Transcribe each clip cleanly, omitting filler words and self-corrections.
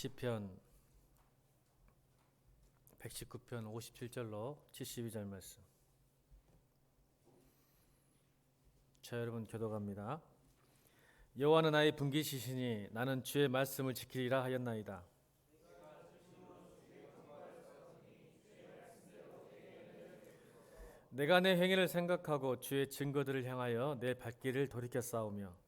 시편 119편 57절로 72절 말씀. 자, 여러분 교독합니다. 여호와는 나의 분깃이시니 나는 주의 말씀을 지키리라 하였나이다. 내가 내 행위를 생각하고 주의 증거들을 향하여 내 발길을 돌이켜 싸우며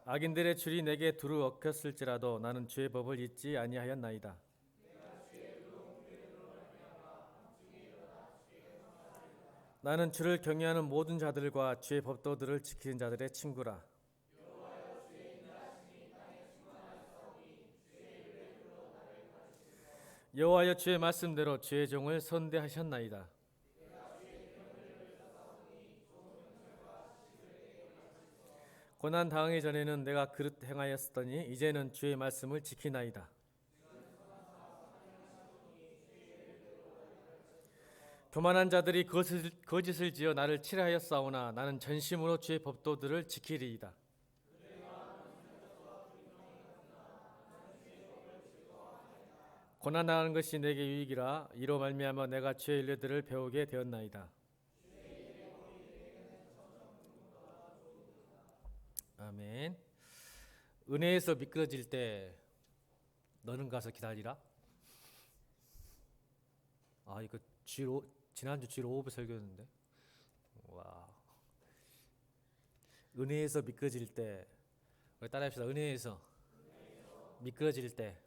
악인들의 줄이 내게 두루 엉켰을지라도 나는 주의 법을 잊지 아니하였나이다. 나는 주를 경외하는 모든 자들과 주의 법도들을 지키는 자들의 친구라. 여호와여 주의 말씀대로 주의 종을 선대하셨나이다. 고난 당하기 전에는 내가 그릇 행하였으더니 이제는 주의 말씀을 지키나이다. 교만한 자들이 거짓을 지어 나를 칠하였사오나 나는 전심으로 주의 법도들을 지키리이다. 고난당하는 것이 내게 유익이라. 이로 말미암아 내가 주의 윤례들을 배우게 되었나이다. 아멘. 은혜에서 미끄러질 때 너는 가서 기다리라. 이거 지난주 주일 오후 설교였는데. 와. 은혜에서 미끄러질 때, 우리 따라합시다. 은혜에서 미끄러질 때.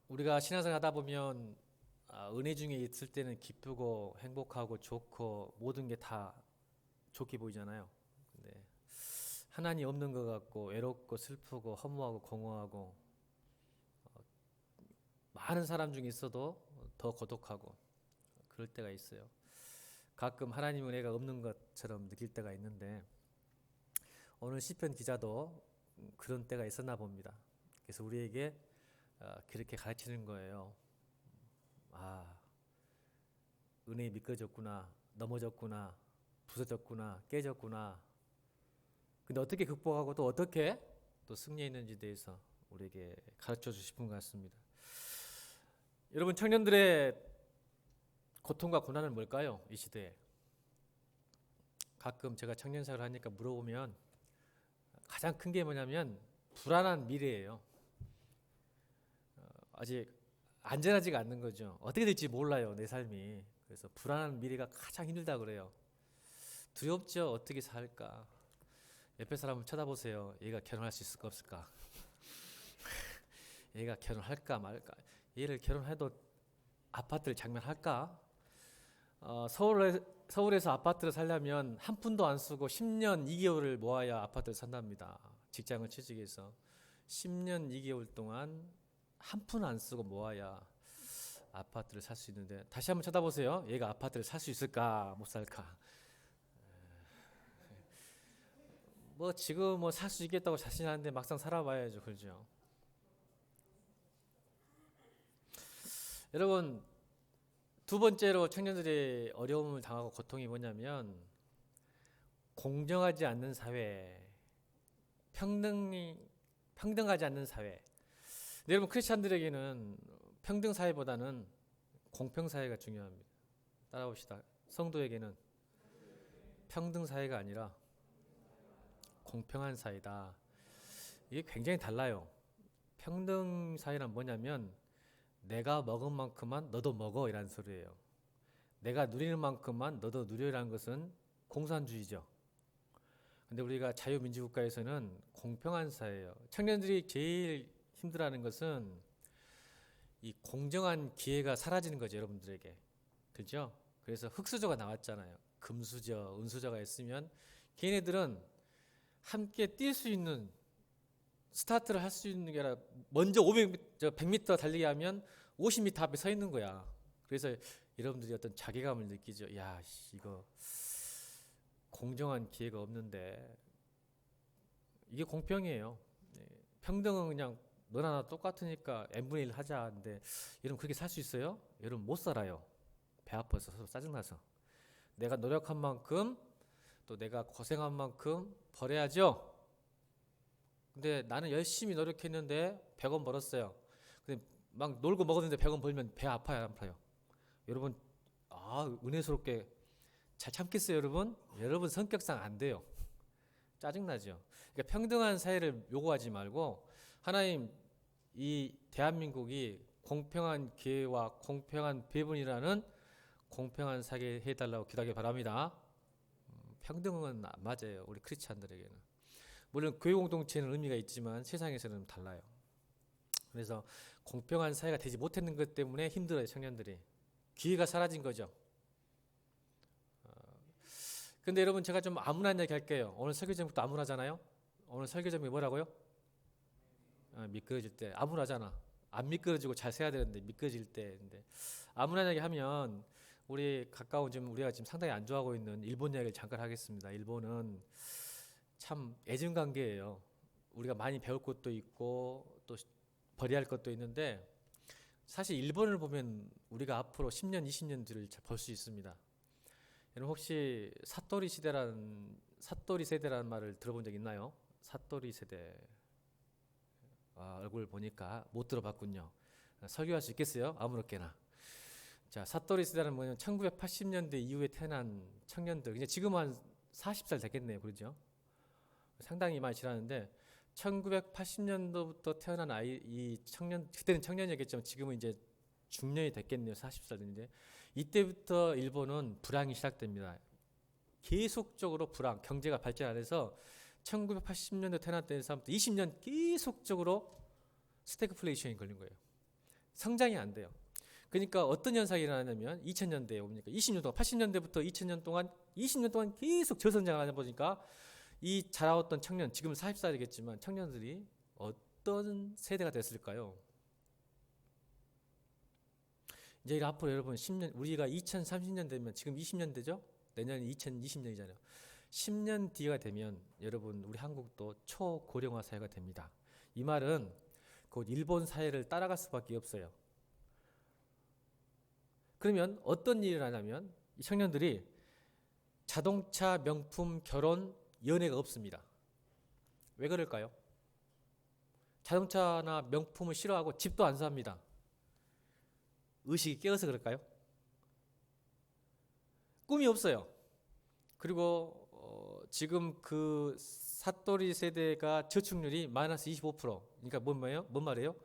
우리가 신앙생활 하다 보면 은혜 중에 있을 때는 기쁘고 행복하고 좋고 모든 게 다 좋게 보이잖아요. 근데 하나님 없는 것 같고 외롭고 슬프고 허무하고 공허하고 많은 사람 중에 있어도 더 고독하고 그럴 때가 있어요. 가끔 하나님 은혜가 없는 것처럼 느낄 때가 있는데 오늘 시편 기자도 그런 때가 있었나 봅니다. 그래서 우리에게 그렇게 가르치는 거예요. 은혜에 미끄러졌구나, 넘어졌구나, 부서졌구나, 깨졌구나. 근데 어떻게 극복하고 또 어떻게 또 승리했는지에 대해서 우리에게 가르쳐 주고 싶은 것 같습니다. 여러분, 청년들의 고통과 고난은 뭘까요? 이 시대에. 가끔 제가 청년생활을 하니까 물어보면 가장 큰 게 뭐냐면 불안한 미래예요. 아직 안전하지가 않는 거죠. 어떻게 될지 몰라요, 내 삶이. 그래서 불안한 미래가 가장 힘들다 그래요. 두렵죠. 어떻게 살까? 옆에 사람을 쳐다보세요. 얘가 결혼할 수 있을까 없을까? 얘가 결혼할까 말까? 얘를 결혼해도 아파트를 장만할까? 서울에서 아파트를 살려면 한 푼도 안 쓰고 10년 2개월을 모아야 아파트를 산답니다. 직장을 취직해서 10년 2개월 동안 한 푼 안 쓰고 모아야 아파트를 살 수 있는데, 다시 한번 쳐다보세요. 얘가 아파트를 살 수 있을까 못 살까? 지금 살 수 있겠다고 자신하는데 막상 살아봐야죠. 그렇죠? 여러분, 두 번째로 청년들이 어려움을 당하고 고통이 뭐냐면 공정하지 않는 사회, 평등하지 않는 사회. 근데 여러분, 크리스찬들에게는 평등 사회보다는 공평 사회가 중요합니다. 따라봅시다. 성도에게는 평등 사회가 아니라 공평한 사회다. 이게 굉장히 달라요. 평등 사회란 뭐냐면 내가 먹은 만큼만 너도 먹어 이라는 소리예요. 내가 누리는 만큼만 너도 누려라는 것은 공산주의죠. 근데 우리가 자유민주국가에서는 공평한 사회예요. 청년들이 제일 힘들어하는 것은 이 공정한 기회가 사라지는 거죠, 여러분들에게. 그죠? 그래서 흙수저가 나왔잖아요. 금수저, 은수저가 있으면 걔네들은 함께 뛸 수 있는, 스타트를 할 수 있는 게 아니라 먼저 100m 달리기 하면 50m 앞에 서 있는 거야. 그래서 여러분들이 어떤 자괴감을 느끼죠. 야, 이거 공정한 기회가 없는데. 이게 공평이에요. 평등은 그냥 너나 나 똑같으니까 n분의 1 하자. 근데 여러분 그렇게 살 수 있어요? 여러분 못 살아요. 배 아파서 짜증나서. 내가 노력한 만큼 또 내가 고생한 만큼 벌어야죠. 근데 나는 열심히 노력했는데 100원 벌었어요. 근데 막 놀고 먹었는데 100원 벌면 배 아파요, 안 아파요? 여러분, 은혜스럽게 잘 참겠어요, 여러분? 여러분 성격상 안 돼요. 짜증나죠. 그러니까 평등한 사회를 요구하지 말고 하나님, 이 대한민국이 공평한 기회와 공평한 배분이라는 공평한 사회 해달라고 기도하기 바랍니다. 평등은 안 맞아요, 우리 크리스찬들에게는. 물론 교회 공동체는 의미가 있지만 세상에서는 달라요. 그래서 공평한 사회가 되지 못했는 것 때문에 힘들어요, 청년들이. 기회가 사라진 거죠. 근데 여러분, 제가 좀 암울한 얘기 할게요. 오늘 설교 제목도 암울하잖아요. 오늘 설교 제목이 뭐라고요? 미끄러질 때. 암울하잖아. 안 미끄러지고 잘 세야 되는데 미끄러질 때. 근데 암울한 얘기 하면 우리 가까운 우리가 지금 상당히 안 좋아하고 있는 일본 이야기를 잠깐 하겠습니다. 일본은 참 애증 관계예요. 우리가 많이 배울 것도 있고 또 버려야 할 것도 있는데, 사실 일본을 보면 우리가 앞으로 10년, 20년 뒤를 볼 수 있습니다. 여러분, 혹시 사토리 세대라는 말을 들어본 적 있나요? 사토리 세대. 얼굴 보니까 못 들어봤군요. 설교할 수 있겠어요? 아무렇게나. 자, 사토리 세대는 뭐냐면 1980년대 이후에 태어난 청년들. 이제 지금 한 40살 됐겠네요. 그렇죠? 상당히 많이 지났는데 1980년도부터 태어난 이 청년, 그때는 청년이었겠지만 지금은 이제 중년이 됐겠네요. 40살 됐는데 이때부터 일본은 불황이 시작됩니다. 계속적으로 불황, 경제가 발전 안 해서 1980년대 태어났던 사람부터 20년 계속적으로 스태그플레이션이 걸린 거예요. 성장이 안 돼요. 그러니까 어떤 현상이 일어나냐면 2000년대에 옵니까? 20년 동안, 80년대부터 20년 동안 계속 저성장을 하다 보니까 이 자라왔던 청년, 지금 40살이겠지만 청년들이 어떤 세대가 됐을까요? 이제 앞으로 여러분 10년, 우리가 2030년 되면 지금 20년 되죠? 내년이 2020년이잖아요. 10년 뒤가 되면 여러분, 우리 한국도 초고령화 사회가 됩니다. 이 말은 곧 일본 사회를 따라갈 수밖에 없어요. 그러면 어떤 일을 하냐면 이 청년들이 자동차, 명품, 결혼, 연애가 없습니다. 왜 그럴까요? 자동차나 명품을 싫어하고 집도 안 삽니다. 의식이 깨어서 그럴까요? 꿈이 없어요. 그리고 지금 그 사또리 세대가 저축률이 마이너스 25%. 그러니까 뭔 말이에요?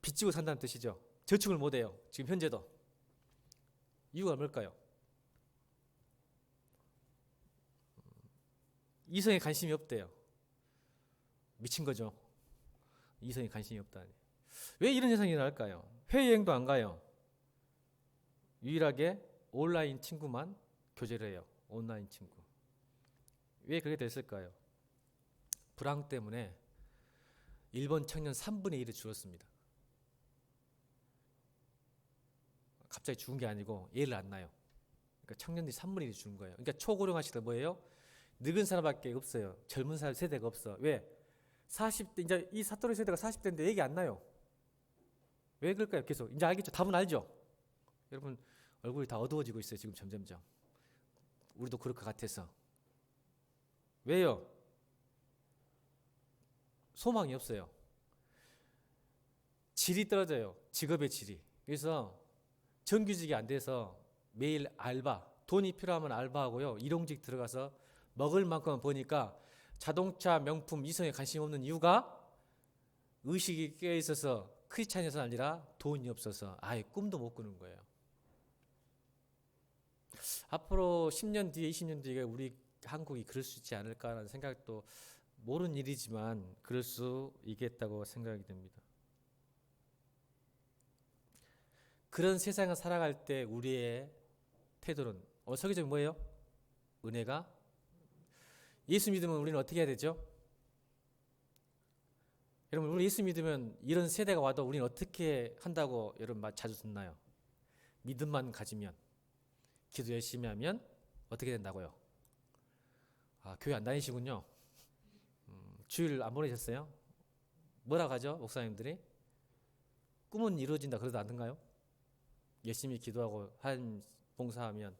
빚지고 산다는 뜻이죠. 저축을 못해요. 지금 현재도. 이유가 뭘까요? 이성에 관심이 없대요. 미친 거죠. 이성에 관심이 없다니. 왜 이런 현상이 일어날까요? 해외여행도 안 가요. 유일하게 온라인 친구만 교제를 해요. 온라인 친구. 왜 그렇게 됐을까요? 불황 때문에 일본 청년 3분의 1이 죽었습니다. 갑자기 죽은 게 아니고 예를 안 나요. 그러니까 청년들이 3분의 1이 죽은 거예요. 그러니까 초고령화 시대 뭐예요? 늙은 사람밖에 없어요. 젊은 사람 세대가 없어. 왜? 40대, 이제 이 사토리 세대가 40대인데 얘기 안 나요. 왜 그럴까요? 계속. 이제 알겠죠? 답은 알죠? 여러분, 얼굴이 다 어두워지고 있어요. 지금 점점점. 우리도 그럴 것 같아서. 왜요? 소망이 없어요. 질이 떨어져요. 직업의 질이. 그래서 정규직이 안 돼서 매일 알바, 돈이 필요하면 알바하고요. 일용직 들어가서 먹을 만큼 버니까 자동차, 명품, 이성에 관심 없는 이유가 의식이 깨어 있어서 크리스찬에서 아니라 돈이 없어서 아예 꿈도 못 꾸는 거예요. 앞으로 10년 뒤에, 20년 뒤에 우리 한국이 그럴 수 있지 않을까라는 생각도, 모르는 일이지만 그럴 수 있겠다고 생각이 됩니다. 그런 세상을 살아갈 때 우리의 태도는, 설교적인 뭐예요? 은혜가. 예수 믿으면 우리는 어떻게 해야 되죠? 여러분, 우리 예수 믿으면 이런 세대가 와도 우리는 어떻게 한다고 여러분 자주 듣나요? 믿음만 가지면, 기도 열심히 하면 어떻게 된다고요? 교회 안 다니시군요. 주일 안 보내셨어요? 뭐라고 하죠? 목사님들이? 꿈은 이루어진다 그러지 않던가요? 열심히 기도하고 한 봉사하면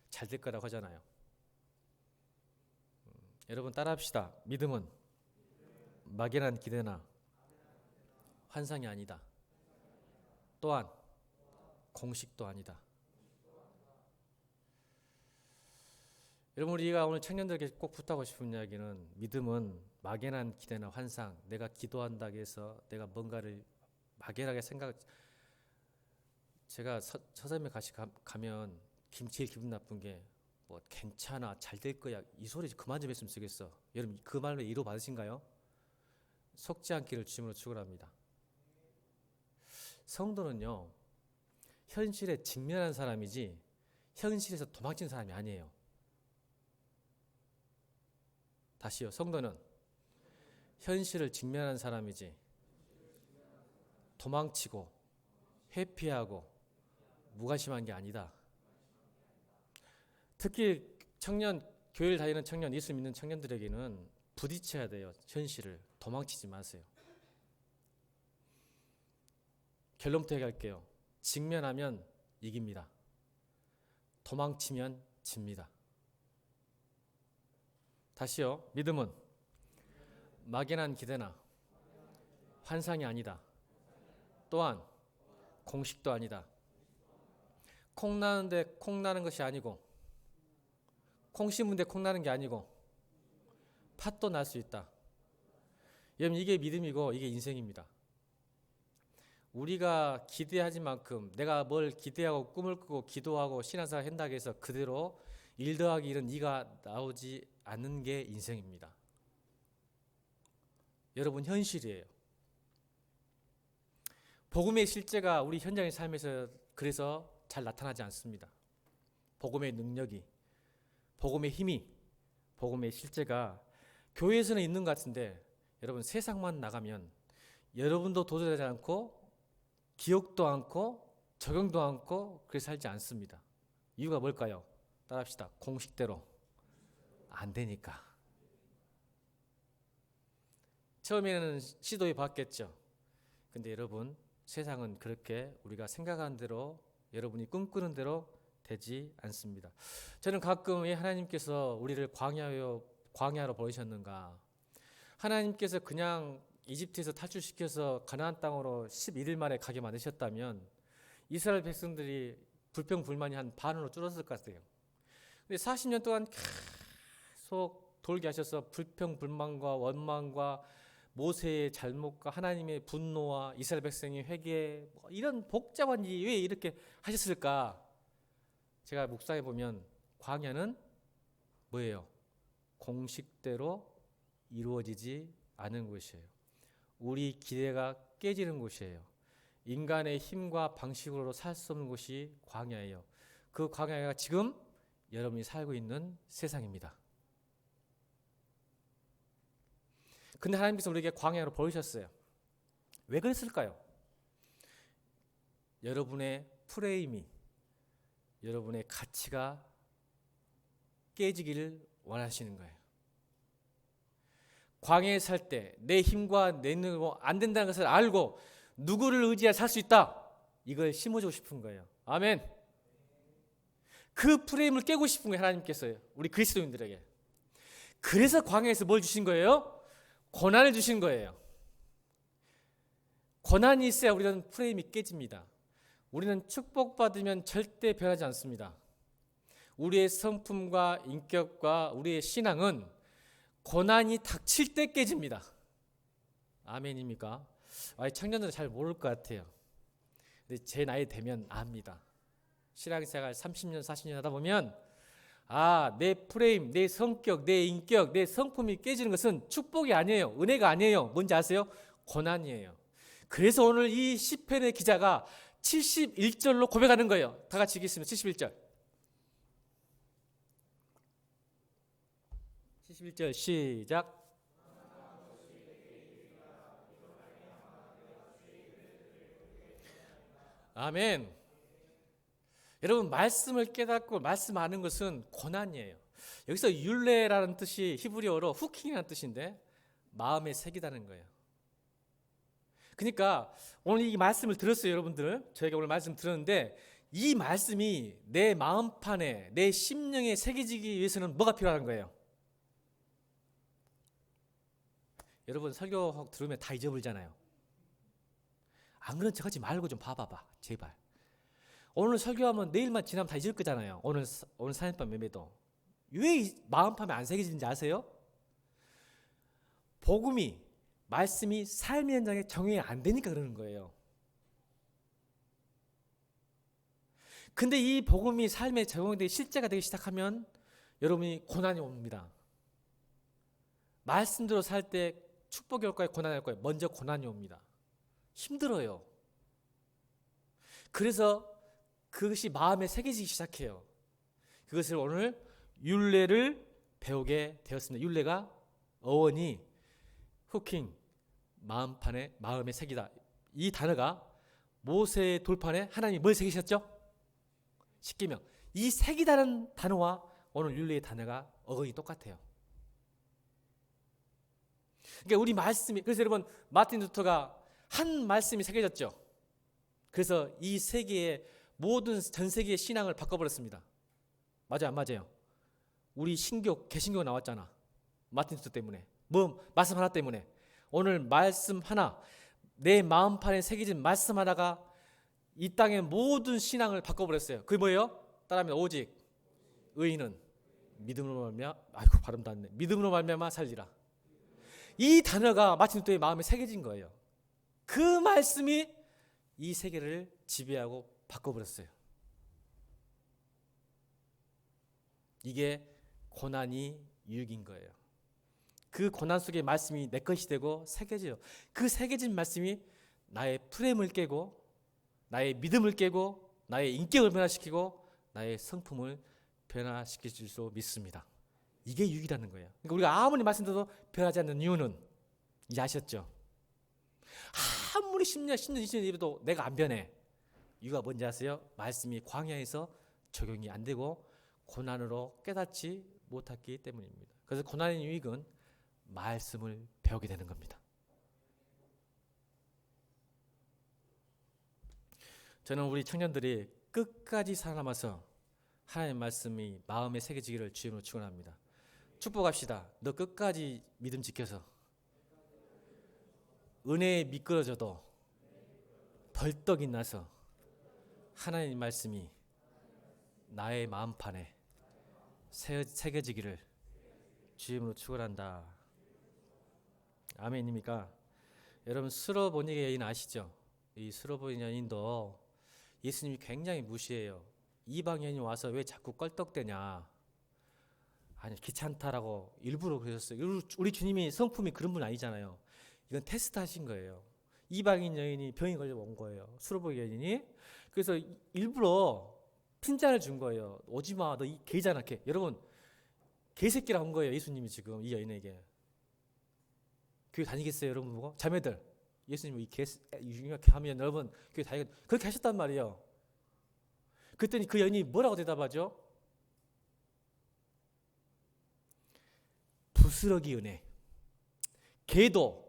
잘 될 거라고 하잖아요. 여러분 따라합시다. 믿음은 막연한 기대나 환상이 아니다. 또한 공식도 아니다. 여러분, 우리가 오늘 청년들에게 꼭 부탁하고 싶은 이야기는 믿음은 막연한 기대나 환상, 내가 기도한다고 해서 내가 뭔가를 막연하게 제가 서점에 가면 제일 기분 나쁜 게 뭐 괜찮아, 잘 될 거야, 이 소리 그만 좀 했으면 좋겠어. 여러분, 그 말로 위로 받으신가요? 속지 않기를 주님으로 축원합니다. 성도는요, 현실에 직면한 사람이지 현실에서 도망친 사람이 아니에요. 다시요. 성도는 현실을 직면한 사람이지 도망치고 회피하고 무관심한 게 아니다. 특히 교회를 다니는 청년, 예수 믿는 청년들에게는 부딪혀야 돼요. 현실을. 도망치지 마세요. 결론부터 얘기할게요. 직면하면 이깁니다. 도망치면 집니다. 다시요. 믿음은 막연한 기대나 환상이 아니다. 또한 공식도 아니다. 콩 나는데 콩 나는 것이 아니고, 콩 심은데 콩 나는 게 아니고 팥도 날 수 있다. 여러분, 이게 믿음이고 이게 인생입니다. 우리가 기대하진 만큼, 내가 뭘 기대하고 꿈을 꾸고 기도하고 신앙생활 한다고 해서 그대로 1 더하기 1은 2가 나오지 않는 게 인생입니다. 여러분, 현실이에요. 복음의 실제가 우리 현장의 삶에서 그래서 잘 나타나지 않습니다. 복음의 능력이, 복음의 힘이, 복음의 실제가 교회에서는 있는 것 같은데, 여러분 세상만 나가면 여러분도 도전하지 않고 기억도 않고 적용도 않고 그렇게 살지 않습니다. 이유가 뭘까요? 따라합시다. 공식대로 안 되니까. 처음에는 시도해 봤겠죠. 근데 여러분, 세상은 그렇게 우리가 생각하는 대로, 여러분이 꿈꾸는 대로 되지 않습니다. 저는 가끔 왜 하나님께서 우리를 광야로 보내셨는가? 하나님께서 그냥 이집트에서 탈출시켜서 가나안 땅으로 11일 만에 가게 만드셨다면 이스라엘 백성들이 불평불만이 한 반으로 줄었을 것 같아요. 근데 40년 동안 계속 돌게 하셔서 불평불만과 원망과 모세의 잘못과 하나님의 분노와 이스라엘 백성의 회개, 이런 복잡한 일이 왜 이렇게 하셨을까? 제가 묵상해 보면 광야는 뭐예요? 공식대로 이루어지지 않은 곳이에요. 우리 기대가 깨지는 곳이에요. 인간의 힘과 방식으로 살 수 없는 곳이 광야예요. 그 광야가 지금 여러분이 살고 있는 세상입니다. 근데 하나님께서 우리에게 광야로 보내셨어요. 왜 그랬을까요? 여러분의 프레임이, 여러분의 가치가 깨지기를 원하시는 거예요. 광야에 살 때 내 힘과 내 능력으로 안 된다는 것을 알고 누구를 의지해 살 수 있다, 이걸 심어주고 싶은 거예요. 아멘. 그 프레임을 깨고 싶은 거예요, 하나님께서요, 우리 그리스도인들에게. 그래서 광야에서 뭘 주신 거예요? 고난을 주신 거예요. 고난이 있어야 우리는 프레임이 깨집니다. 우리는 축복받으면 절대 변하지 않습니다. 우리의 성품과 인격과 우리의 신앙은 고난이 닥칠 때 깨집니다. 아멘입니까? 청년들은 잘 모를 것 같아요. 근데 제 나이 되면 압니다. 신앙생활 30년, 40년 하다 보면 내 프레임, 내 성격, 내 인격, 내 성품이 깨지는 것은 축복이 아니에요. 은혜가 아니에요. 뭔지 아세요? 고난이에요. 그래서 오늘 이 시편의 기자가 71절로 고백하는 거예요. 다 같이 읽겠습니다. 71절. 71절 시작. 아멘. 여러분, 말씀을 깨닫고 말씀하는 것은 고난이에요. 여기서 율례라는 뜻이 히브리어로 후킹이라는 뜻인데 마음에 새기다는 거예요. 그러니까 오늘 이 말씀을 들었어요, 여러분들. 저희가 오늘 말씀 들었는데 이 말씀이 내 마음판에, 내 심령에 새겨지기 위해서는 뭐가 필요한 거예요? 여러분 설교 들으면 다 잊어버리잖아요. 안 그런 척하지 말고 좀 봐봐봐, 제발. 오늘 설교하면 내일만 지나면 다 잊을 거잖아요. 오늘 사연밤 매매도. 왜 마음판에 안 새겨지는지 아세요? 복음이, 말씀이 삶의 현장에 적용이 안 되니까 그러는 거예요. 근데 이 복음이 삶에 적용되기 실제가 되기 시작하면 여러분이 고난이 옵니다. 말씀대로 살 때 축복이 올 거예요, 고난이 올 거예요? 먼저 고난이 옵니다. 힘들어요. 그래서 그것이 마음에 새겨지기 시작해요. 그것을 오늘 율례를 배우게 되었습니다. 율례가 어원이 후킹, 마음에 새기다. 이 단어가 모세의 돌판에 하나님이 뭘 새기셨죠? 십계명. 이 새기다는 단어와 오늘 율례의 단어가 어원이 똑같아요. 그러니까 우리 말씀이, 그래서 여러분 마틴 루터가 한 말씀이 새겨졌죠. 그래서 이 세계의 모든 전 세계의 신앙을 바꿔버렸습니다. 맞아요, 안 맞아요? 우리 신교, 개신교 나왔잖아. 마틴 루터 때문에. 뭐 말씀 하나 때문에. 오늘 말씀 하나, 내 마음판에 새겨진 말씀 하나가 이 땅의 모든 신앙을 바꿔버렸어요. 그게 뭐예요? 따라하면 오직 의인은 믿음으로 말미암아, 아이고 발음도 안 돼. 믿음으로 말미암아 살리라. 이 단어가 마틴 루터의 마음에 새겨진 거예요. 그 말씀이 이 세계를 지배하고 바꿔버렸어요. 이게 고난이 유익인 거예요. 그 고난 속에 말씀이 내 것이 되고 새겨져요. 그 새겨진 말씀이 나의 프레임을 깨고 나의 믿음을 깨고 나의 인격을 변화시키고 나의 성품을 변화시킬 줄 믿습니다. 이게 유익이라는 거예요. 그러니까 우리가 아무리 말씀드려도 변하지 않는 이유는 이제 아셨죠? 아무리 10년, 20년 입어도 내가 안 변해. 이유가 뭔지 아세요? 말씀이 광야에서 적용이 안 되고 고난으로 깨닫지 못했기 때문입니다. 그래서 고난의 유익은 말씀을 배우게 되는 겁니다. 저는 우리 청년들이 끝까지 살아남아서 하나님의 말씀이 마음에 새겨지기를 주님으로 축원합니다. 축복합시다. 너 끝까지 믿음 지켜서 은혜에 미끄러져도 벌떡 일어나서 하나님 말씀이 나의 마음판에 새겨지기를 주님으로 축원한다. 아멘입니까? 여러분 스로보니게 여인 아시죠? 이 스로보니 여인도 예수님이 굉장히 무시해요. 이방 여인이 와서 왜 자꾸 껄떡대냐? 아니 귀찮다라고 일부러 그러셨어요. 우리 주님이 성품이 그런 분 아니잖아요. 이건 테스트 하신 거예요. 이방인 여인이 병이 걸려 온 거예요. 수로보니 여인이. 그래서 일부러 핀잔을 준 거예요. 오지마, 너 이 개잖아, 개. 여러분 개새끼라 한 거예요. 예수님이 지금 이 여인에게. 교회 다니겠어요, 여러분 보고? 자매들, 예수님이 이렇게 하면 여러분 교회 다니겠? 그렇게 하셨단 말이에요. 그랬더니 그 여인이 뭐라고 대답하죠? 부스러기 은혜. 개도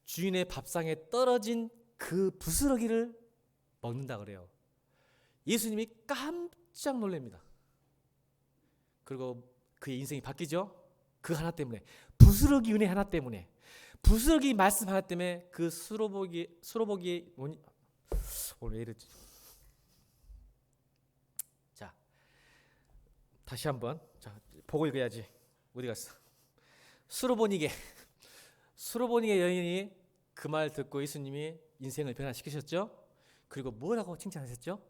주인의 밥상에 떨어진 그 부스러기를 먹는다 그래요. 예수님이 깜짝 놀랍니다. 그리고 그의 인생이 바뀌죠. 그 하나 때문에, 부스러기 은혜 하나 때문에, 부스러기 말씀 하나 때문에 그 수로보기 오늘 왜 이러지? 자, 다시 한번 자 보고 읽어야지. 어디 갔어? 수로보니게 여인이 그 말 듣고 예수님이 인생을 변화시키셨죠. 그리고 뭐라고 칭찬하셨죠?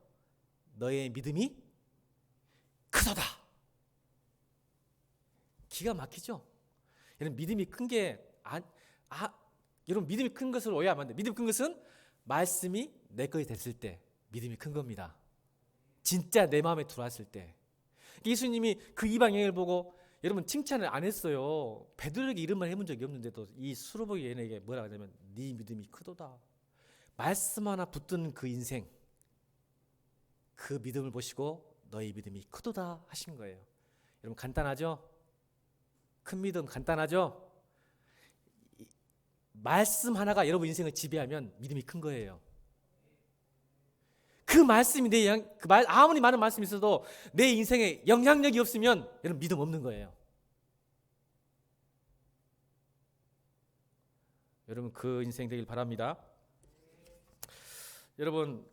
너의 믿음이 크도다. 기가 막히죠. 여러분 믿음이 큰 게 여러분 믿음이 큰 것을 오해하면 안 돼. 믿음이 큰 것은 말씀이 내 것이 됐을 때 믿음이 큰 겁니다. 진짜 내 마음에 들어왔을 때. 예수님이 그 이방 여인을 보고 여러분 칭찬을 안 했어요. 베드로에게 이런 말 해본 적이 없는데도 이 수로보기 여인에게 뭐라 하냐면 네 믿음이 크도다. 말씀 하나 붙든 그 인생, 그 믿음을 보시고 너의 믿음이 크도다 하신 거예요. 여러분 간단하죠? 큰 믿음 간단하죠? 말씀 하나가 여러분 인생을 지배하면 믿음이 큰 거예요. 그 말씀이 아무리 많은 말씀이 있어도 내 인생에 영향력이 없으면 여러분 믿음 없는 거예요. 여러분 그 인생 되길 바랍니다. 여러분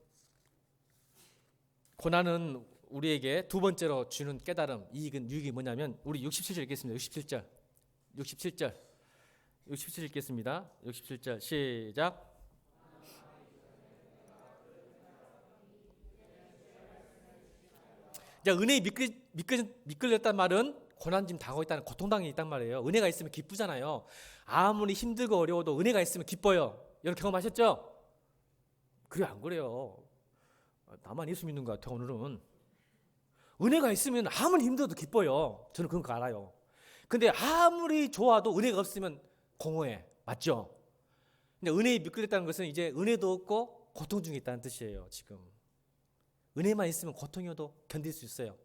고난은 우리에게 두 번째로 주는 깨달음, 이익은 유익이 뭐냐면 우리 67절 읽겠습니다. 67절 읽겠습니다. 67절 시작. 자, 은혜에 미끌렸단 말은 고난 지금 당하고 있다는, 고통당해 있단 말이에요. 은혜가 있으면 기쁘잖아요. 아무리 힘들고 어려워도 은혜가 있으면 기뻐요. 여러분 경험하셨죠? 그래요, 안 그래요? 나만 예수 믿는 것 같아. 오늘은 은혜가 있으면 아무리 힘들어도 기뻐요. 저는 그런 거 알아요. 근데 아무리 좋아도 은혜가 없으면 공허해. 맞죠? 근데 은혜에 미끌렸다는 것은 이제 은혜도 없고 고통 중에 있다는 뜻이에요. 지금 은혜만 있으면 고통이어도 견딜 수 있어요.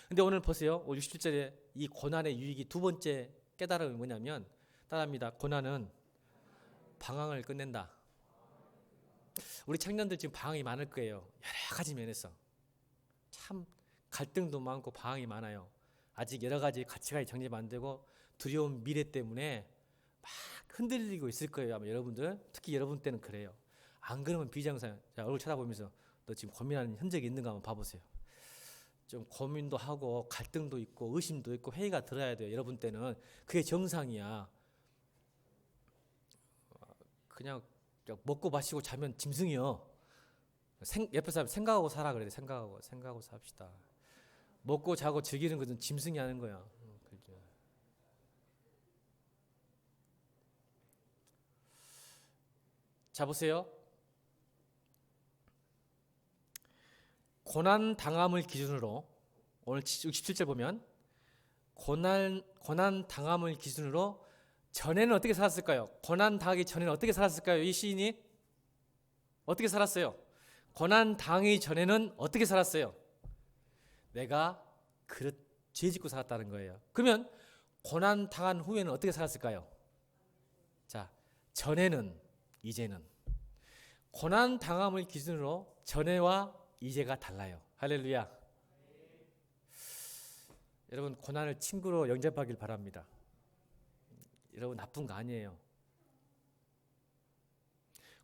근데 오늘 보세요. 67절에 이 고난의 유익이 두 번째 깨달음이 뭐냐면, 따라합니다. 고난은 방황을 끝낸다. 우리 청년들 지금 방황이 많을 거예요. 여러 가지 면에서 참 갈등도 많고 방황이 많아요. 아직 여러 가지 가치관이 정립 안 되고 두려운 미래 때문에 막 흔들리고 있을 거예요. 아마 여러분들, 특히 여러분 때는 그래요. 안 그러면 비정상. 자, 얼굴 쳐다보면서 너 지금 고민하는 흔적이 있는가 한번 봐보세요. 좀 고민도 하고 갈등도 있고 의심도 있고 회의가 들어야 돼요. 여러분 때는 그게 정상이야. 그냥 먹고 마시고 자면 짐승이요. 옆에 사람 생각하고 살아 그래. 생각하고 삽시다. 먹고 자고 즐기는 것은 짐승이 하는 거야. 자, 보세요. 고난 당함을 기준으로 오늘 67절 보면 고난 당함을 기준으로 전에는 어떻게 살았을까요? 고난 당하기 전에는 어떻게 살았을까요? 이 시인이 어떻게 살았어요? 고난 당하기 전에는 어떻게 살았어요? 내가 죄 짓고 살았다는 거예요. 그러면 고난 당한 후에는 어떻게 살았을까요? 자, 전에는, 이제는. 고난 당함을 기준으로 전에와 이제가 달라요. 할렐루야. 여러분 고난을 친구로 영접하길 바랍니다. 여러분 나쁜 거 아니에요.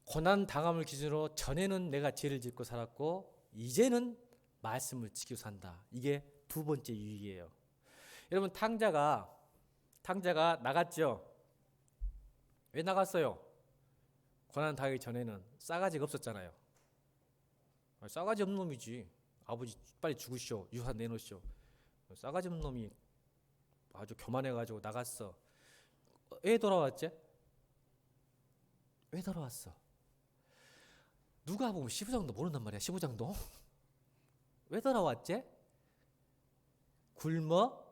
고난 당함을 기준으로 전에는 내가 죄를 짓고 살았고 이제는 말씀을 지키고 산다. 이게 두 번째 유익이에요. 여러분 탕자가 나갔죠. 왜 나갔어요? 고난 당하기 전에는 싸가지가 없었잖아요. 싸가지 없는 놈이지. 아버지 빨리 죽으시오. 유산 내놓으시오. 싸가지 없는 놈이 아주 교만해가지고 나갔어. 왜 돌아왔지? 왜 돌아왔어? 누가 보면 15장도 모른단 말이야. 15장도. 왜 돌아왔지? 굶어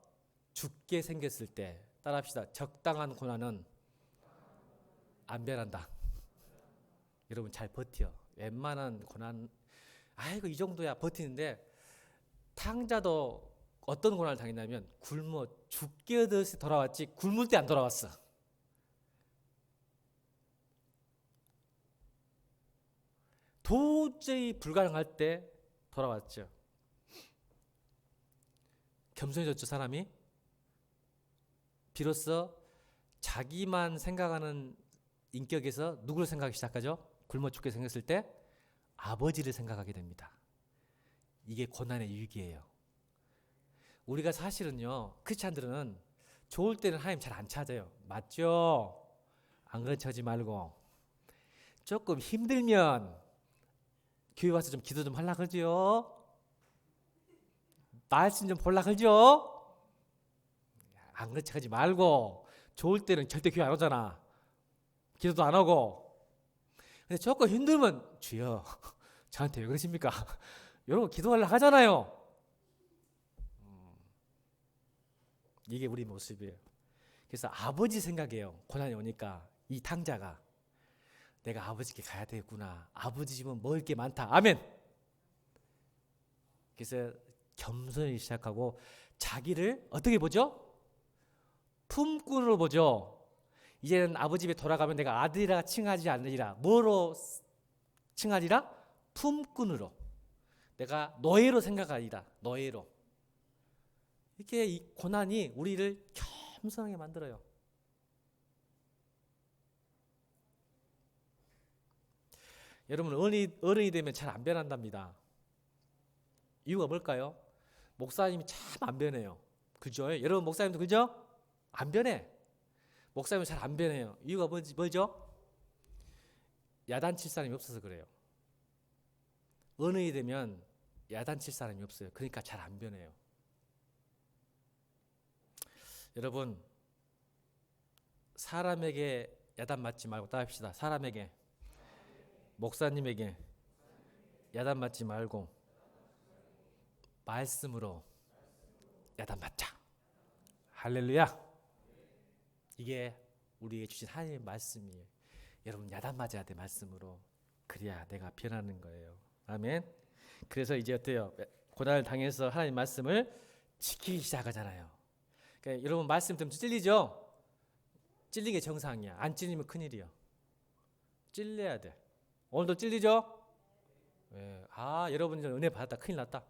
죽게 생겼을 때. 따라합시다. 적당한 고난은 안 변한다. 여러분 잘 버텨. 웬만한 고난 아이고 이 정도야 버티는데, 탕자도 어떤 고난을 당했냐면 굶어 죽게 하듯이 돌아왔지 굶을 때 안 돌아왔어. 도저히 불가능할 때 돌아왔죠. 겸손해졌죠. 사람이 비로소 자기만 생각하는 인격에서 누구를 생각하기 시작하죠? 굶어 죽게 생겼을 때 아버지를 생각하게 됩니다. 이게 고난의 유익이에요. 우리가 사실은요, 크리스찬들은 좋을 때는 하나님 잘 안 찾아요. 맞죠? 안 그런 척하지 말고 조금 힘들면 교회 와서 좀 기도 좀 하려고 그러죠. 말씀 좀 보려고 그러죠. 안 그런 척하지 말고 좋을 때는 절대 교회 안 오잖아. 기도도 안 하고. 근데 조금 힘들면 주여 저한테 왜 그러십니까? 이런 거 기도하려고 하잖아요. 이게 우리 모습이에요. 그래서 아버지 생각이에요. 고난이 오니까 이 탕자가 내가 아버지께 가야 되겠구나. 아버지 집은 먹을 게 많다. 아멘. 그래서 겸손히 시작하고 자기를 어떻게 보죠? 품꾼으로 보죠. 이제는 아버지 집에 돌아가면 내가 아들이라 칭하지 않으리라. 뭐로 칭하리라? 품꾼으로. 내가 노예로 생각하리라. 노예로. 이렇게 이 고난이 우리를 겸손하게 만들어요. 여러분 어른이 되면 잘 안 변한답니다. 이유가 뭘까요? 목사님이 참 안 변해요. 그죠? 여러분 목사님도 그죠? 안 변해. 목사님은 잘 안 변해요. 이유가 뭐죠? 야단칠 사람이 없어서 그래요. 어른이 되면 야단칠 사람이 없어요. 그러니까 잘 안 변해요. 여러분 사람에게 야단 맞지 말고 따라합시다. 사람에게, 목사님에게 야단 맞지 말고 말씀으로 야단 맞자. 할렐루야. 이게 우리에게 주신 하나님의 말씀이에요. 여러분 야단 맞아야 돼. 말씀으로. 그래야 내가 변하는 거예요. 아멘. 그래서 이제 어때요? 고난을 당해서 하나님 말씀을 지키기 시작하잖아요. 그러니까 여러분 말씀 좀 찔리죠? 찔리게 정상이야. 안 찔리면 큰일이야. 찔려야 돼. 오늘도 찔리죠? 예. 아, 여러분 은혜 받았다. 큰일 났다.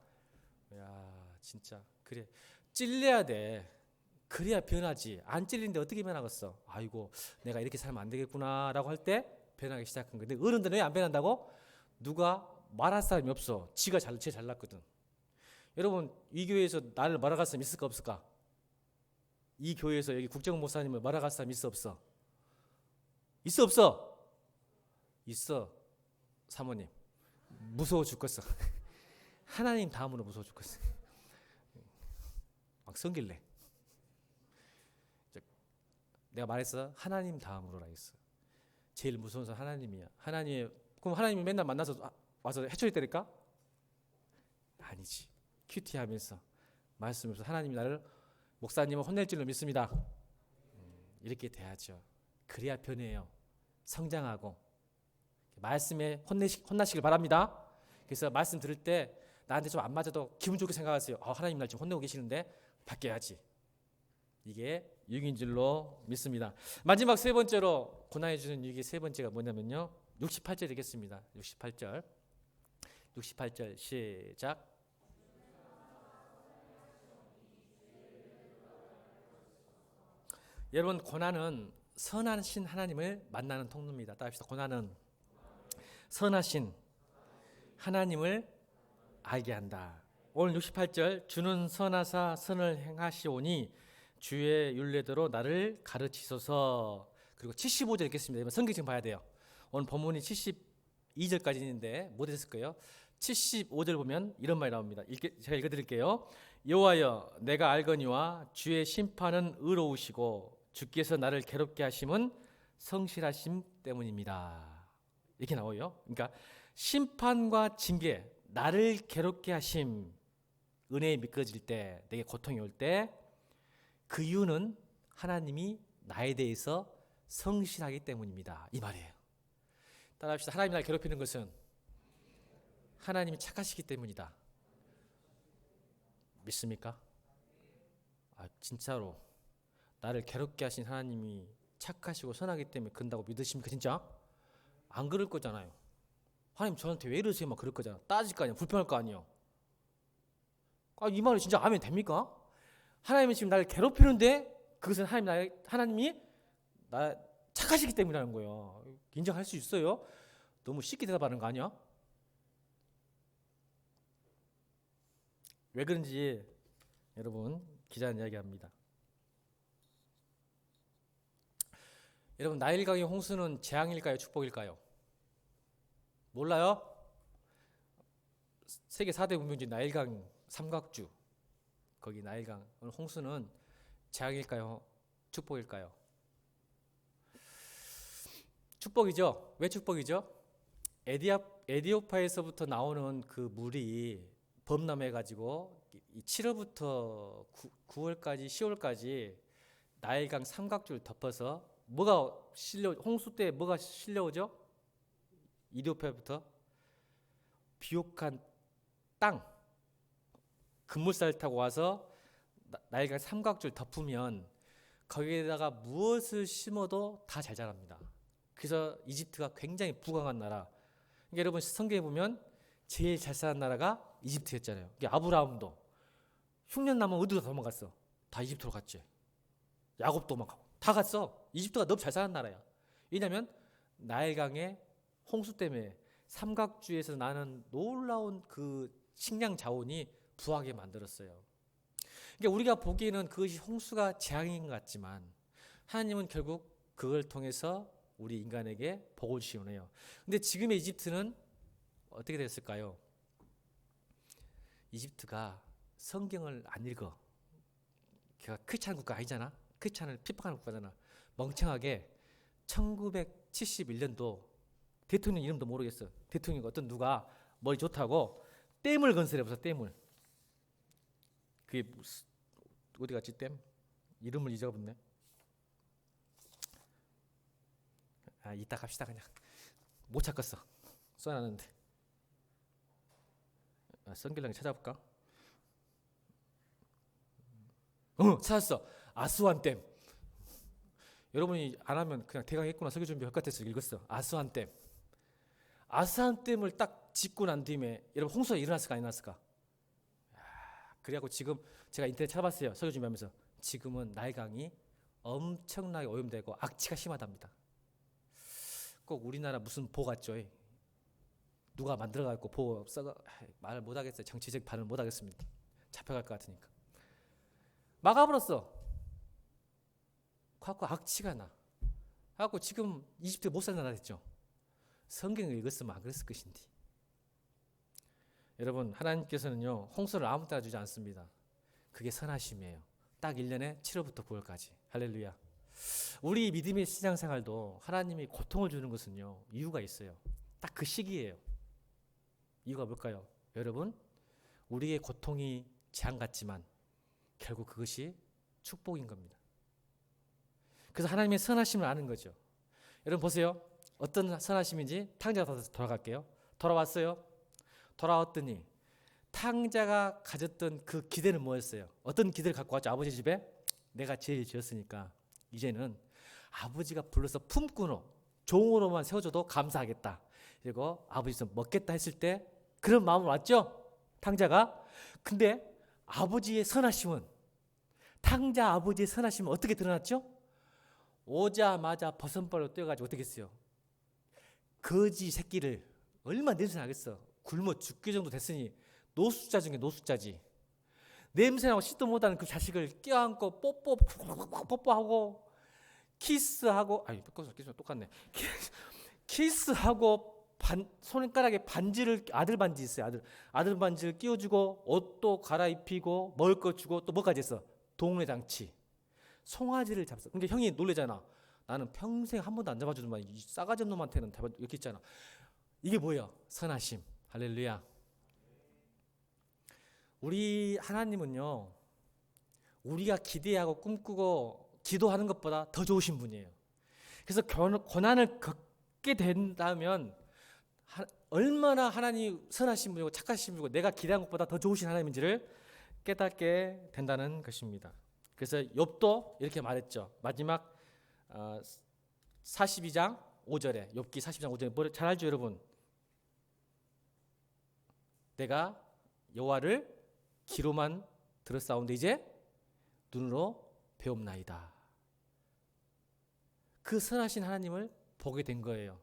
야, 진짜 그래. 찔려야 돼. 그래야 변하지. 안 찔리는데 어떻게 변하겠어? 아이고, 내가 이렇게 살면 안 되겠구나라고 할 때 변하기 시작한 건데 어른들은 왜 안 변한다고? 누가 말할 사람이 없어. 지가 제일 잘났거든. 여러분 이 교회에서 나를 말아갈 사람 있을까 없을까? 이 교회에서 여기 국정 목사님을 말아갈 사람 있어 없어? 있어 없어? 있어. 사모님 무서워 죽겠어. 하나님 다음으로 무서워 죽겠어. 막 성길래. 내가 말했어. 하나님 다음으로라 했어. 제일 무서운 사람 하나님이야. 그럼 하나님이 맨날 만나서 와서 해초리 때릴까? 아니지. 큐티하면서 말씀으로서 하나님이 나를, 목사님은 혼낼 줄로 믿습니다. 이렇게 돼야죠. 그래야 변해요. 성장하고. 말씀에 혼나시길 바랍니다. 그래서 말씀 들을 때 나한테 좀 안 맞아도 기분 좋게 생각하세요. 하나님 날 지금 혼내고 계시는데 바뀌어야지. 이게 유익인 줄로 믿습니다. 마지막 세 번째로 고난해 주는 유익의 세 번째가 뭐냐면요. 68절 되겠습니다. 68절 시작. 여러분 고난은 선하신 하나님을 만나는 통로입니다. 따라합시다. 고난은 선하신 하나님을 알게 한다. 오늘 68절 주는 선하사 선을 행하시오니 주의 율례대로 나를 가르치소서. 그리고 75절 읽겠습니다. 성경 지금 봐야 돼요. 오늘 본문이 72절까지 있는데 못 했을 거예요. 75절 보면 이런 말이 나옵니다. 제가 읽어드릴게요. 여호와여 내가 알거니와 주의 심판은 의로우시고 주께서 나를 괴롭게 하심은 성실하심 때문입니다. 이렇게 나와요. 그러니까 심판과 징계, 나를 괴롭게 하심, 은혜에 미끄러질 때, 내게 고통이 올 때 그 이유는 하나님이 나에 대해서 성실하기 때문입니다. 이 말이에요. 따라합시다. 하나님이 나를 괴롭히는 것은 하나님이 착하시기 때문이다. 믿습니까? 진짜로 나를 괴롭게 하신 하나님이 착하시고 선하기 때문에 그런다고 믿으십니까? 진짜? 안 그럴 거잖아요. 하나님 저한테 왜 이러세요? 막 그럴 거잖아. 따질 거 아니야. 불편할 거 아니에요. 이 말이 진짜 아멘 됩니까? 하나님이 지금 나를 괴롭히는데 그것은 하나님이 나 착하시기 때문이라는 거예요. 인정할 수 있어요? 너무 쉽게 대답하는 거 아니야? 왜 그런지 여러분 기자는 이야기합니다. 여러분 나일강의 홍수는 재앙일까요? 축복일까요? 몰라요? 세계 4대 문명 중 나일강 삼각주, 거기 나일강 홍수는 재앙일까요? 축복일까요? 축복이죠. 왜 축복이죠? 에디오파에서부터 나오는 그 물이 범람해가지고 7월부터 9월까지 10월까지 나일강 삼각주를 덮어서 홍수 때 뭐가 실려오죠? 에디오파부터 비옥한 땅, 급물살 타고 와서 나일강 삼각주를 덮으면 거기에다가 무엇을 심어도 다 잘 자랍니다. 그래서 이집트가 굉장히 부강한 나라. 그러니까 여러분 성경에 보면 제일 잘 사는 나라가 이집트였잖아요. 아브라함도 흉년 나면 어디로 도망갔어? 다 이집트로 갔지. 야곱도 도망가고 다 갔어. 이집트가 너무 잘 사는 나라야. 왜냐하면 나일강의 홍수 때문에 삼각주에서 나는 놀라운 그 식량 자원이 부하게 만들었어요. 그러니까 우리가 보기에는 그것이 홍수가 재앙인 것 같지만 하나님은 결국 그걸 통해서 우리 인간에게 복을 주시네요. 근데 지금의 이집트는 어떻게 됐을까요? 이집트가 성경을 안 읽어. 걔가 크리스찬 국가 아니잖아. 크리스찬을 핍박하는 국가잖아. 멍청하게 1971년도 대통령 이름도 모르겠어. 대통령 어떤 누가 머리 좋다고 댐을 건설해보자. 댐을. 그게 어디 갔지 댐? 이름을 잊어버렸네. 이따 갑시다 그냥. 못 찾겠어. 써놨는데. 성길랑이 찾아볼까? 찾았어. 아스완 댐. 여러분이 안 하면 그냥 대강 했구나. 설교 준비 할 것 같아서 읽었어. 아스완 댐. 아스완 댐을 딱 짓고 난 뒤에 여러분 홍수가 일어났을까 안 일어났을까? 그래갖고 지금 제가 인터넷 찾아봤어요. 설교 준비하면서 지금은 나일강이 엄청나게 오염되고 악취가 심하답니다. 꼭 우리나라 무슨 보 같죠? 누가 만들어갖고 보 썩어 말 못하겠어요. 정치적 발언 못하겠습니다. 잡혀갈 것 같으니까 막아버렸어. 갖고 악취가 나. 갖고 지금 이집트 못 사는 나라 됐죠. 성경을 읽었으면 안 그랬을 것인데. 여러분 하나님께서는요 홍수를 아무 때나 주지 않습니다. 그게 선하심이에요. 딱 1년에 7월부터 9월까지. 할렐루야. 우리 믿음의 신앙생활도 하나님이 고통을 주는 것은요 이유가 있어요. 딱 그 시기예요. 이유가 뭘까요? 여러분 우리의 고통이 재앙 같지만 결국 그것이 축복인 겁니다. 그래서 하나님의 선하심을 아는 거죠. 여러분 보세요. 어떤 선하심인지 탕자가 돌아갈게요. 돌아왔어요. 돌아왔더니 탕자가 가졌던 그 기대는 뭐였어요? 어떤 기대를 갖고 왔죠? 아버지 집에 내가 죄를 지었으니까 이제는 아버지가 불러서 품꾼으로 종으로만 세워줘도 감사하겠다. 그리고 아버지 좀 먹겠다 했을 때 그런 마음으로 왔죠? 탕자가. 근데 아버지의 선하심은 탕자 아버지의 선하심은 어떻게 드러났죠? 오자마자 버선발로 뛰어가지고 어떻게 했어요? 거지 새끼를 얼마나 냄새 나겠어. 굶어 죽기 정도 됐으니 노숙자 중에 노숙자지. 냄새나고 씻도 못하는 그 자식을 껴안고 뽀뽀하고 키스하고 키스랑 똑같네. 키스하고 손가락에 반지를 아들 반지 있어요. 아들 반지를 끼워주고 옷도 갈아입히고 먹을 거 주고 또 뭐까지 했어? 동네 장치. 송아지를 잡았어. 그러니까 형이 놀래잖아. 나는 평생 한 번도 안 잡아주더만 이 싸가지 없는 놈한테는 이렇게 있잖아. 이게 뭐예요? 선하심. 할렐루야. 우리 하나님은요 우리가 기대하고 꿈꾸고 기도하는 것보다 더 좋으신 분이에요. 그래서 고난을 겪게 된다면 얼마나 하나님 선하신 분이고 착하신 분이고 내가 기대한 것보다 더 좋으신 하나님인지를 깨닫게 된다는 것입니다. 그래서 욥도 이렇게 말했죠. 마지막 42장 5절에 욥기 42장 5절에 뭘 잘 알죠 여러분? 내가 여호와를 귀로만 들었사온데 이제 눈으로 배움나이다. 그 선하신 하나님을 보게 된 거예요.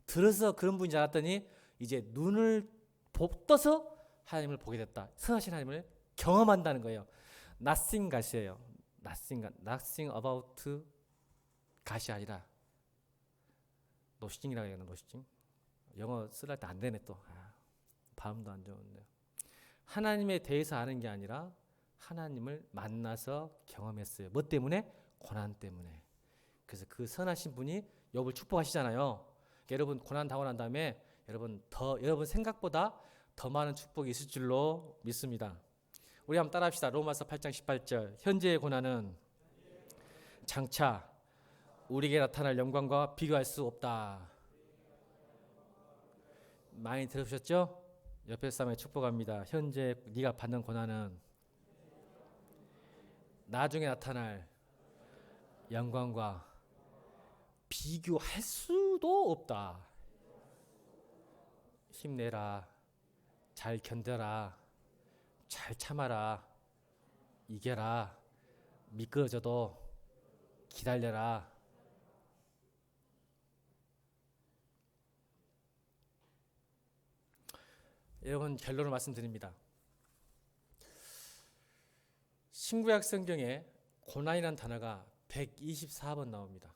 들어서 그런 분인 줄 알았더니 이제 눈을 떠서 하나님을 보게 됐다. 선하신 하나님을 경험한다는 거예요. Nothing God이에요. Nothing about God이 아니라 노시징이라고 해요. 노시징. 영어 쓸 때 안 되네 또. 발음도 안 좋은데요. 하나님에 대해서 아는 게 아니라 하나님을 만나서 경험했어요. 뭐 때문에? 고난 때문에. 그래서 그 선하신 분이 욥을 축복하시잖아요. 여러분 고난 당하고 난 다음에 여러분 생각보다 더 많은 축복이 있을 줄로 믿습니다. 우리 한번 따라합시다. 로마서 8장 18절. 현재의 고난은 장차 우리에게 나타날 영광과 비교할 수 없다. 많이 들으셨죠? 옆에 사람에 축복합니다. 현재 네가 받는 고난은 나중에 나타날 영광과 비교할 수도 없다. 힘내라. 잘 견뎌라. 잘 참아라. 이겨라. 미끄러져도 기다려라. 여러분, 결론을 말씀드립니다. 신구약 성경에 고난이라는 단어가 124번 나옵니다.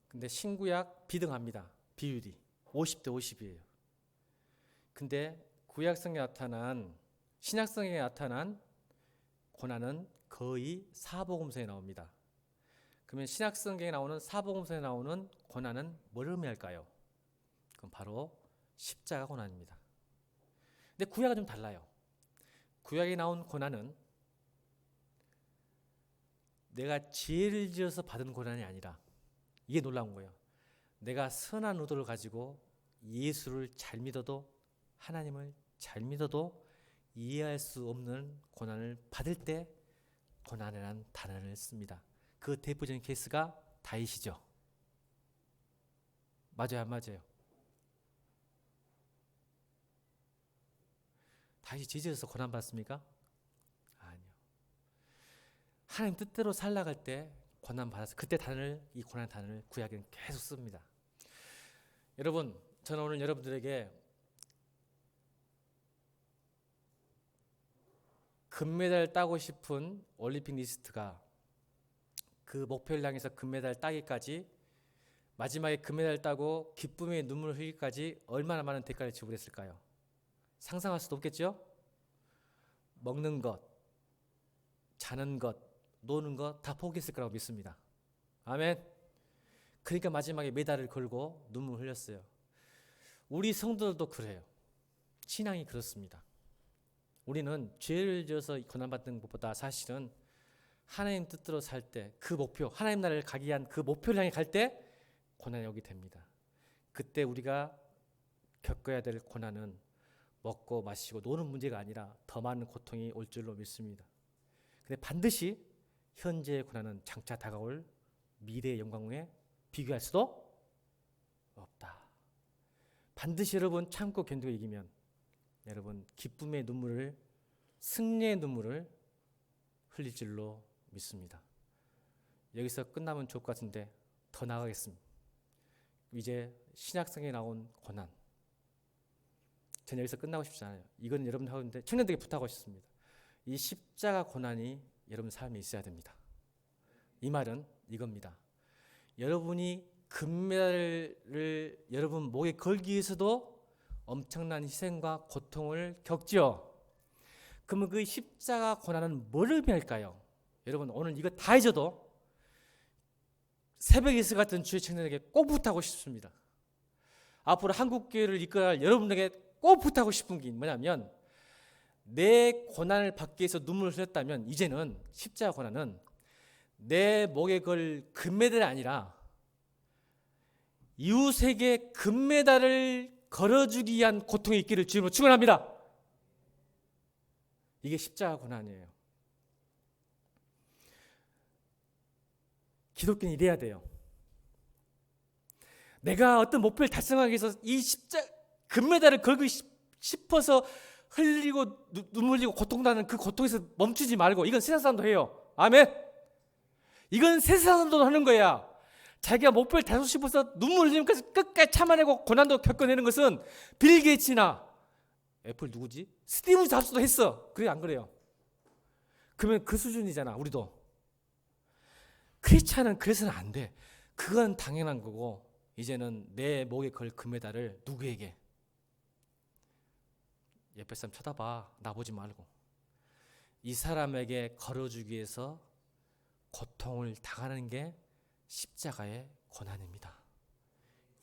근데 신구약 비등합니다. 비율이 50대 50이에요. 근데 구약 성경에 나타난, 신약 성경에 나타난 고난은 거의 사복음서에 나옵니다. 그러면 신약 성경에 나오는, 사복음서에 나오는 고난은 뭘 의미할까요? 그건 바로 십자가 고난입니다. 근데 구약은 좀 달라요. 구약에 나온 고난은 내가 죄를 지어서 받은 고난이 아니라, 이게 놀라운 거예요. 내가 선한 의도를 가지고 예수를 잘 믿어도, 하나님을 잘 믿어도 이해할 수 없는 고난을 받을 때 고난이라는 단어를 씁니다. 그 대표적인 케이스가 다윗이죠. 맞아요, 안 맞아요? 다윗이 죄 지어서 고난 받습니까? 아니요. 하나님 뜻대로 살아갈 때 고난 받아서, 그때 단어를, 이 고난 단어를 구약에는 계속 씁니다. 여러분, 저는 오늘 여러분들에게 금메달 따고 싶은 올림픽 리스트가 그 목표를 향해서 금메달 따기까지, 마지막에 금메달 따고 기쁨의 눈물을 흘리기까지 얼마나 많은 대가를 지불했을까요? 상상할 수도 없겠죠? 먹는 것, 자는 것, 노는 것 다 포기했을 거라고 믿습니다. 아멘. 그러니까 마지막에 메달을 걸고 눈물을 흘렸어요. 우리 성도들도 그래요. 신앙이 그렇습니다. 우리는 죄를 지어서 고난받는 것보다 사실은 하나님 뜻대로 살 때, 그 목표, 하나님 나라를 가기 위한 그 목표를 향해 갈 때 고난이 오게 됩니다. 그때 우리가 겪어야 될 고난은 먹고 마시고 노는 문제가 아니라 더 많은 고통이 올 줄로 믿습니다. 근데 반드시 현재의 고난은 장차 다가올 미래의 영광에 비교할 수도 없다. 반드시 여러분 참고 견디고 이기면 여러분 기쁨의 눈물을, 승리의 눈물을 흘릴 줄로 믿습니다. 여기서 끝나면 좋을 것 같은데 더 나가겠습니다. 이제 신약성에 나온 고난, 저는 여기서 끝나고 싶지 않아요. 이건 여러분 하고 있는데 청년들에게 부탁하고 싶습니다. 이 십자가 고난이 여러분 삶에 있어야 됩니다. 이 말은 이겁니다. 여러분이 금메달을 여러분 목에 걸기 위해서도 엄청난 희생과 고통을 겪지요. 그러면 그 십자가 고난은 뭘 의미할까요? 여러분, 오늘 이거 다 잊어도 새벽 예수 같은 주의 청년에게 꼭 부탁하고 싶습니다. 앞으로 한국교회를 이끌어갈 여러분에게 꼭 부탁하고 싶은 게 뭐냐면, 내 고난을 받기 위해서 눈물을 흘렸다면 이제는 십자가 고난은 내 목에 걸 금메달이 아니라 이웃에게 금메달을 걸어주기 위한 고통이 있기를 주님으로 축원합니다. 이게 십자가 고난이에요. 기독교는 이래야 돼요. 내가 어떤 목표를 달성하기 위해서 이 금메달을 걸고 싶어서 흘리고 눈물 흘리고 고통나는 그 고통에서 멈추지 말고, 이건 세상 사람도 해요. 아멘. 이건 세상 사람도 하는 거야. 자기가 목표를 달성하고 싶어서 눈물 흘리면까지 끝까지 참아내고 고난도 겪어내는 것은 빌 게이츠나 애플 누구지? 스티브 잡스도 했어. 그래 안 그래요? 그러면 그 수준이잖아. 우리도. 크리스찬은 그래서는 안 돼. 그건 당연한 거고, 이제는 내 목에 걸 금메달을 누구에게? 옆에 사람 쳐다봐. 나 보지 말고. 이 사람에게 걸어주기 위해서 고통을 당하는 게 십자가의 고난입니다.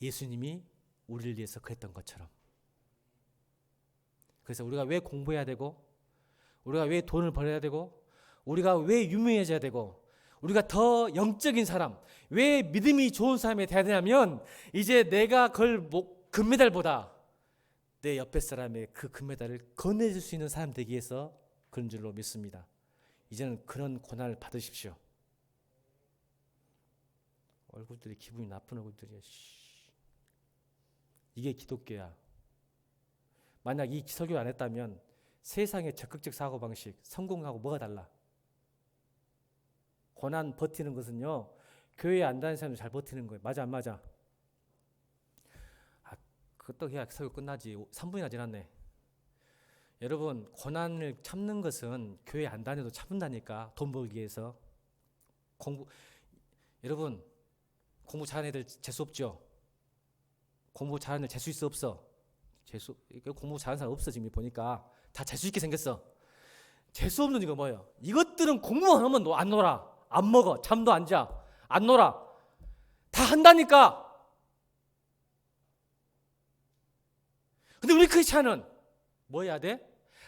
예수님이 우리를 위해서 그랬던 것처럼. 그래서 우리가 왜 공부해야 되고, 우리가 왜 돈을 벌어야 되고, 우리가 왜 유명해져야 되고, 우리가 더 영적인 사람, 왜 믿음이 좋은 사람이 돼야 되냐면, 이제 내가 걸 금메달보다 내 옆에 사람의 그 금메달을 건네줄 수 있는 사람 되기 위해서 그런 줄로 믿습니다. 이제는 그런 고난을 받으십시오. 얼굴들이 기분이 나쁜 얼굴들이야. 이게 기독교야. 만약 이 설교 안 했다면 세상의 적극적 사고방식, 성공하고 뭐가 달라? 고난 버티는 것은요, 교회에 안 다니는 사람도 잘 버티는 거예요. 맞아 안 맞아? 그것도 해야 설교 끝나지. 3분이나 지났네. 여러분, 고난을 참는 것은 교회 안 다녀도 참는다니까. 돈 벌기 위해서. 여러분, 공부 잘하는 애들 재수 없죠? 공부 잘하는 애들 재수 있어 없어? 공부 잘하는 사람 없어. 지금 보니까 다 재수 있게 생겼어. 재수 없는 이거 뭐예요? 이것들은 공부만 하면 안 놀아, 안 먹어, 잠도 안 자, 안 놀아. 다 한다니까. 근데 우리 크리스찬은 뭐 해야 돼?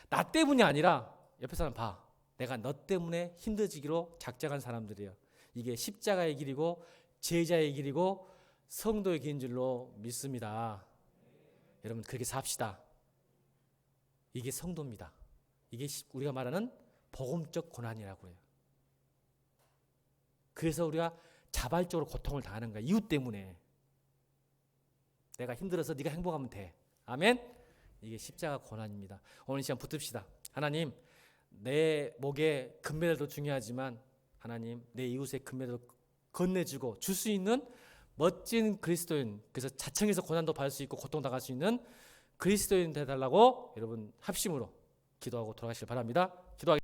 나 때문이 아니라 옆에 사람 봐. 내가 너 때문에 힘들어지기로 작정한 사람들이에요. 이게 십자가의 길이고 제자의 길이고 성도의 길인 줄로 믿습니다. 여러분, 그렇게 삽시다. 이게 성도입니다. 이게 우리가 말하는 복음적 고난이라고 해요. 그래서 우리가 자발적으로 고통을 당하는 거야. 이유 때문에. 내가 힘들어서 네가 행복하면 돼. 아멘? 이게 십자가 고난입니다. 오늘 이 시간 붙읍시다. 하나님, 내 목에 금메달도 중요하지만 하나님, 내 이웃의 금메달도 건네주고 줄 수 있는 멋진 그리스도인, 그래서 자청해서 고난도 받을 수 있고 고통당할 수 있는 그리스도인 되달라고 여러분 합심으로 기도하고 돌아가시길 바랍니다.